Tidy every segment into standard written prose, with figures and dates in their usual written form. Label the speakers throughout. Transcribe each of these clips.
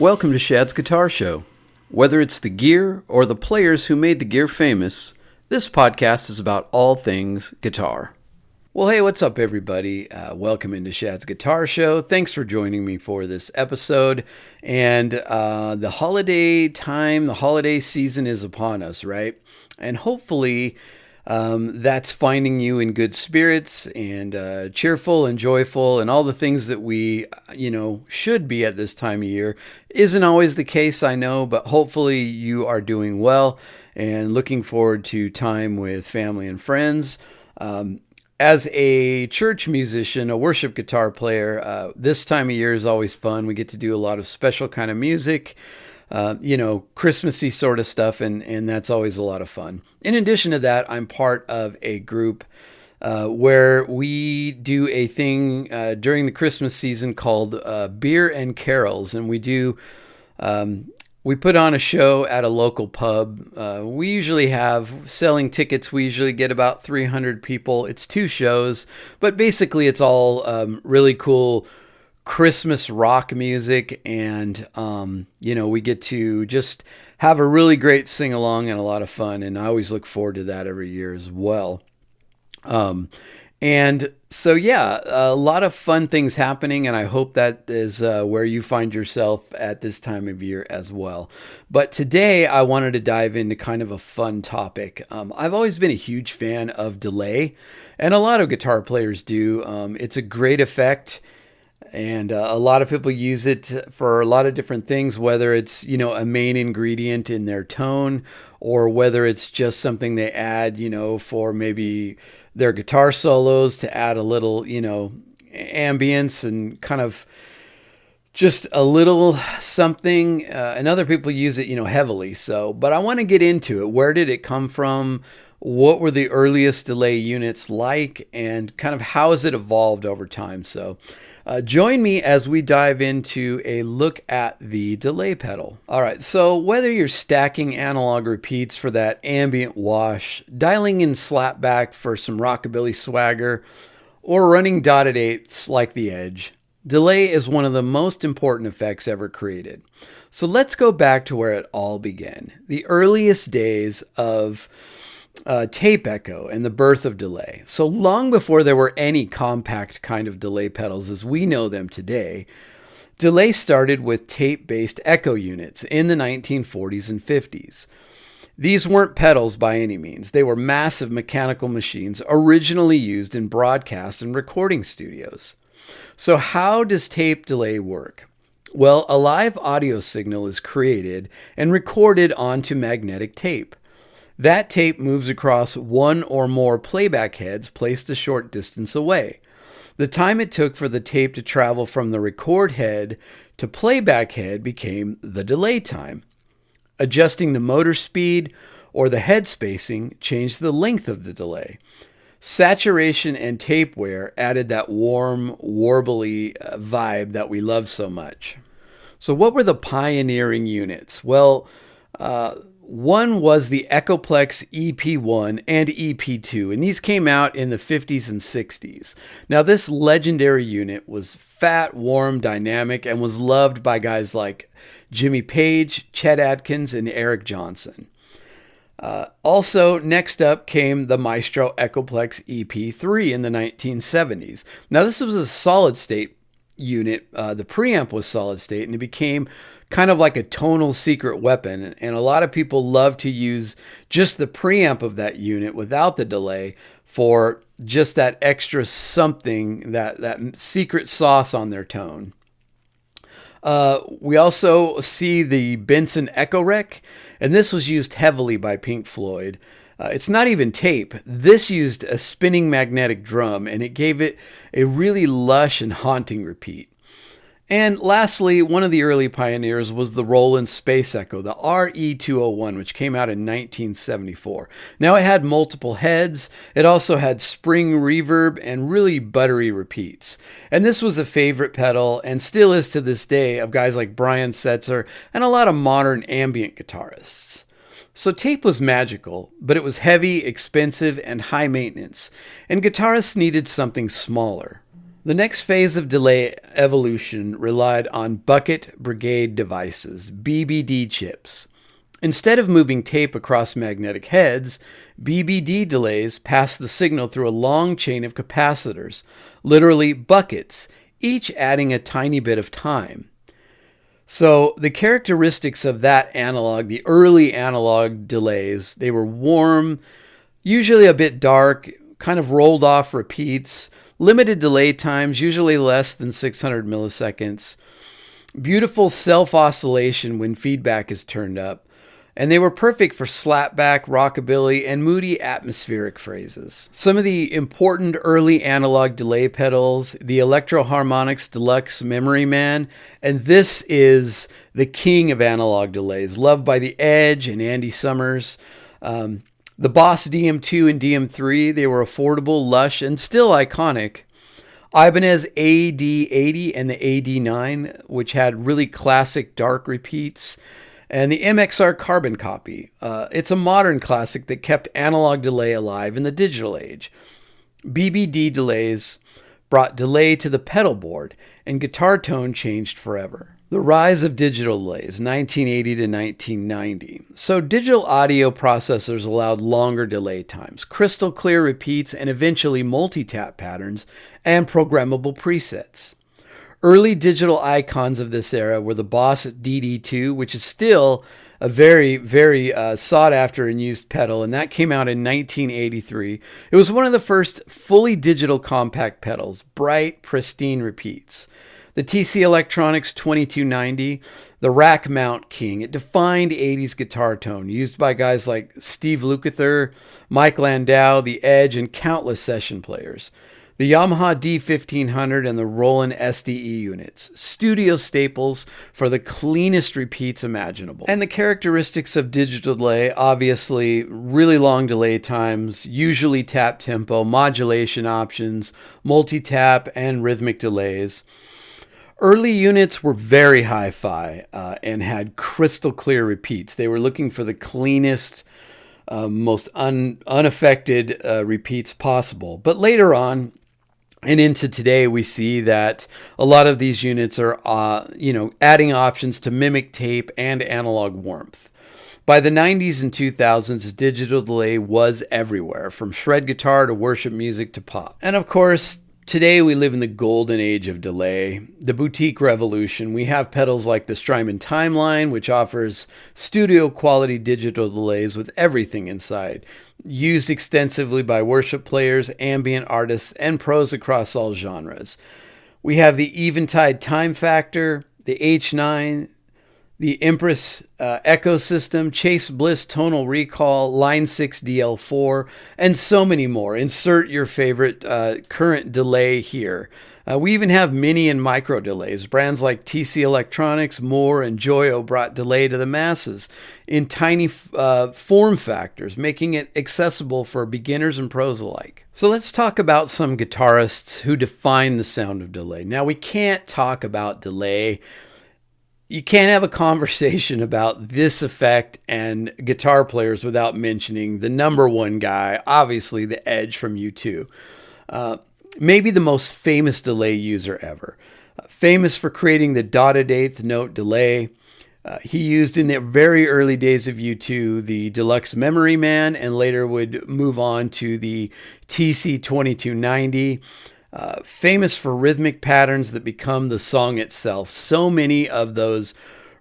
Speaker 1: Welcome to Shad's Guitar Show. Whether it's the gear or the players who made the gear famous, this podcast is about all things guitar. Well, hey, what's up, everybody? Welcome into Shad's Guitar Show. Thanks for joining me for this episode. And the holiday time, the holiday season is upon us, right? And hopefully that's finding you in good spirits and cheerful and joyful and all the things that we, should be at this time of year. Isn't always the case, I know, but hopefully you are doing well and looking forward to time with family and friends. As a church musician, a worship guitar player, this time of year is always fun. We get to do a lot of special kind of music, Christmassy sort of stuff, and that's always a lot of fun. In addition to that, I'm part of a group where we do a thing during the Christmas season called Beer and Carols, and we put on a show at a local pub. We usually have selling tickets. We usually get about 300 people. It's 2 shows, but basically it's all really cool Christmas rock music, and we get to just have a really great sing-along and a lot of fun, and I always look forward to that every year as well. And so, a lot of fun things happening, and I hope that is where you find yourself at this time of year as well. But today, I wanted to dive into kind of a fun topic. I've always been a huge fan of delay, and a lot of guitar players do. It's a great effect, and a lot of people use it for a lot of different things, whether it's, a main ingredient in their tone, or whether it's just something they add, for maybe their guitar solos to add a little, ambience and kind of just a little something. And other people use it, heavily. But I want to get into it. Where did it come from? What were the earliest delay units like? And kind of how has it evolved over time? So join me as we dive into a look at the delay pedal. All right, so whether you're stacking analog repeats for that ambient wash, dialing in slapback for some rockabilly swagger, or running dotted eighths like the Edge, delay is one of the most important effects ever created. So let's go back to where it all began. The earliest days of tape echo and the birth of delay. So long before there were any compact kind of delay pedals as we know them today, delay started with tape-based echo units in the 1940s and 50s. These weren't pedals by any means. They were massive mechanical machines originally used in broadcast and recording studios. So how does tape delay work? Well, a live audio signal is created and recorded onto magnetic tape. That tape moves across one or more playback heads placed a short distance away. The time it took for the tape to travel from the record head to playback head became the delay time. Adjusting the motor speed or the head spacing changed the length of the delay. Saturation and tape wear added that warm, warbly vibe that we love so much. So what were the pioneering units? Well, one was the Echoplex EP1 and EP2, and these came out in the 50s and 60s. Now, this legendary unit was fat, warm, dynamic, and was loved by guys like Jimmy Page, Chet Atkins, and Eric Johnson. Also, next up came the Maestro Echoplex EP3 in the 1970s. Now, this was a solid-state unit. The preamp was solid-state, and it became kind of like a tonal secret weapon, and a lot of people love to use just the preamp of that unit without the delay for just that extra something, that secret sauce on their tone. We also see the Benson Echorec, and this was used heavily by Pink Floyd. It's not even tape. This used a spinning magnetic drum, and it gave it a really lush and haunting repeat. And lastly, one of the early pioneers was the Roland Space Echo, the RE201, which came out in 1974. Now, it had multiple heads. It also had spring reverb and really buttery repeats. And this was a favorite pedal, and still is to this day, of guys like Brian Setzer and a lot of modern ambient guitarists. So tape was magical, but it was heavy, expensive, and high maintenance, and guitarists needed something smaller. The next phase of delay evolution relied on bucket brigade devices, BBD chips. Instead of moving tape across magnetic heads, BBD delays pass the signal through a long chain of capacitors, literally buckets, each adding a tiny bit of time. So the characteristics of that analog, the early analog delays, they were warm, usually a bit dark, kind of rolled off repeats, limited delay times, usually less than 600 milliseconds, beautiful self-oscillation when feedback is turned up, and they were perfect for slapback, rockabilly, and moody atmospheric phrases. Some of the important early analog delay pedals, the Electro-Harmonix Deluxe Memory Man, and this is the king of analog delays, loved by The Edge and Andy Summers. The Boss DM2 and DM3, they were affordable, lush, and still iconic. Ibanez AD80 and the AD9, which had really classic dark repeats, and the MXR Carbon Copy. It's a modern classic that kept analog delay alive in the digital age. BBD delays brought delay to the pedal board, and guitar tone changed forever. The rise of digital delays, 1980 to 1990. So digital audio processors allowed longer delay times, crystal clear repeats, and eventually multi-tap patterns and programmable presets. Early digital icons of this era were the Boss DD2, which is still a very, very sought after and used pedal, and that came out in 1983. It was one of the first fully digital compact pedals, bright, pristine repeats. The TC Electronics 2290, the rack mount king. It defined 80s guitar tone, used by guys like Steve Lukather, Mike Landau, The Edge, and countless session players. The Yamaha D1500 and the Roland SDE units, studio staples for the cleanest repeats imaginable. And the characteristics of digital delay, obviously really long delay times, usually tap tempo, modulation options, multi-tap, and rhythmic delays. Early units were very hi-fi and had crystal clear repeats. They were looking for the cleanest, most unaffected repeats possible. But later on, and into today, we see that a lot of these units are, adding options to mimic tape and analog warmth. By the 90s and 2000s, digital delay was everywhere, from shred guitar to worship music to pop. And of course, today we live in the golden age of delay, the boutique revolution. We have pedals like the Strymon Timeline, which offers studio quality digital delays with everything inside, used extensively by worship players, ambient artists, and pros across all genres. We have the Eventide Time Factor, the H9, the Empress Echo System, Chase Bliss Tonal Recall, Line 6 DL4, and so many more. Insert your favorite current delay here. We even have mini and micro delays. Brands like TC Electronics, Moore, and Joyo brought delay to the masses in tiny form factors, making it accessible for beginners and pros alike. So let's talk about some guitarists who define the sound of delay. Now, we can't talk about delay. You can't have a conversation about this effect and guitar players without mentioning the number one guy, obviously the Edge from U2. Maybe the most famous delay user ever. Famous for creating the dotted eighth note delay. He used in the very early days of U2 the Deluxe Memory Man, and later would move on to the TC 2290. Famous for rhythmic patterns that become the song itself. So many of those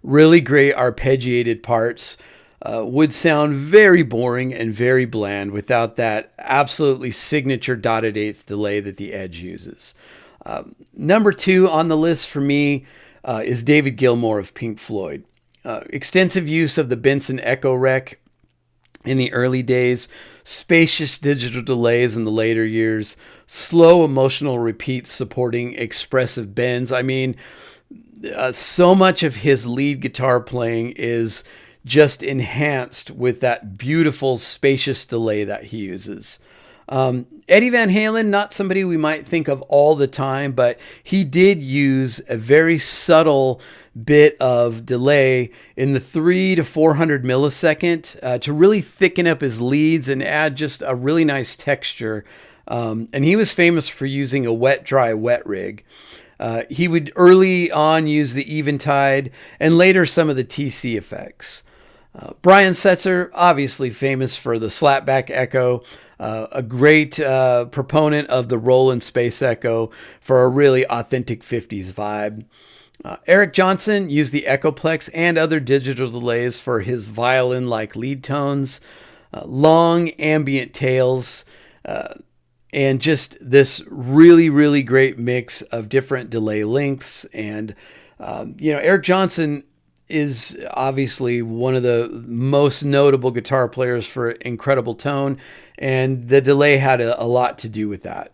Speaker 1: really great arpeggiated parts would sound very boring and very bland without that absolutely signature dotted eighth delay that the Edge uses. Number 2 on the list for me is David Gilmour of Pink Floyd. Extensive use of the Benson Echo Rec in the early days, spacious digital delays in the later years, slow emotional repeats supporting expressive bends. I mean, so much of his lead guitar playing is just enhanced with that beautiful, spacious delay that he uses. Eddie Van Halen, not somebody we might think of all the time, but he did use a very subtle bit of delay in the 300 to 400 millisecond to really thicken up his leads and add just a really nice texture And he was famous for using a wet, dry, wet rig. He would early on use the Eventide and later some of the TC effects. Brian Setzer, obviously famous for the slapback echo, a great proponent of the Roland Space Echo for a really authentic 50s vibe. Eric Johnson used the Echoplex and other digital delays for his violin-like lead tones, long ambient tails, and just this really, really great mix of different delay lengths. And, Eric Johnson is obviously one of the most notable guitar players for incredible tone, and the delay had a lot to do with that.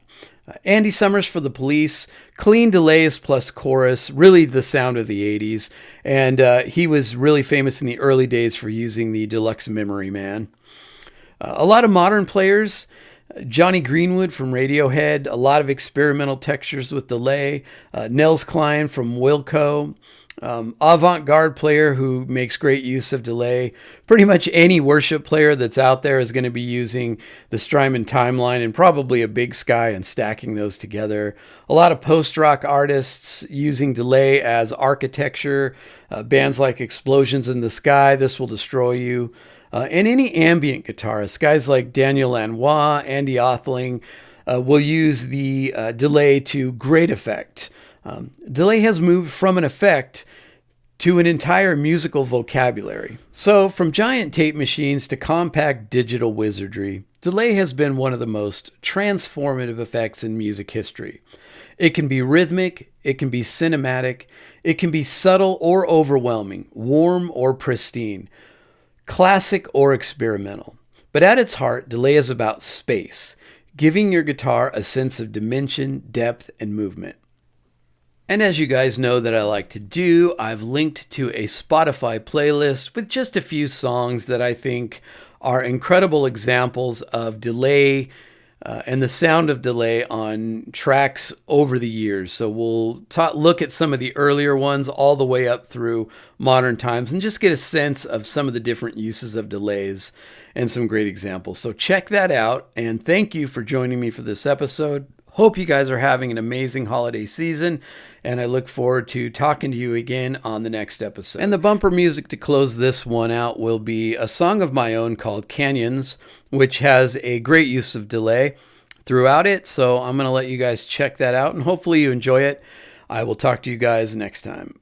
Speaker 1: Andy Summers for the Police, clean delays plus chorus, really the sound of the 80s. And he was really famous in the early days for using the Deluxe Memory Man. A lot of modern players, Johnny Greenwood from Radiohead, a lot of experimental textures with delay, Nels Cline from Wilco, avant-garde player who makes great use of delay. Pretty much any worship player that's out there is going to be using the Strymon timeline and probably a Big Sky and stacking those together. A lot of post-rock artists using delay as architecture, bands like Explosions in the Sky, This Will Destroy You, and any ambient guitarists, guys like Daniel Lanois, Andy Othling, will use the delay to great effect. Delay has moved from an effect to an entire musical vocabulary. So, from giant tape machines to compact digital wizardry, delay has been one of the most transformative effects in music history. It can be rhythmic, it can be cinematic, it can be subtle or overwhelming, warm or pristine, classic or experimental. But at its heart, delay is about space, giving your guitar a sense of dimension, depth, and movement. And as you guys know that I like to do, I've linked to a Spotify playlist with just a few songs that I think are incredible examples of delay and the sound of delay on tracks over the years. So we'll look at some of the earlier ones all the way up through modern times and just get a sense of some of the different uses of delays and some great examples. So check that out, and thank you for joining me for this episode. Hope you guys are having an amazing holiday season, and I look forward to talking to you again on the next episode. And the bumper music to close this one out will be a song of my own called Canyons, which has a great use of delay throughout it. So I'm going to let you guys check that out, and hopefully you enjoy it. I will talk to you guys next time.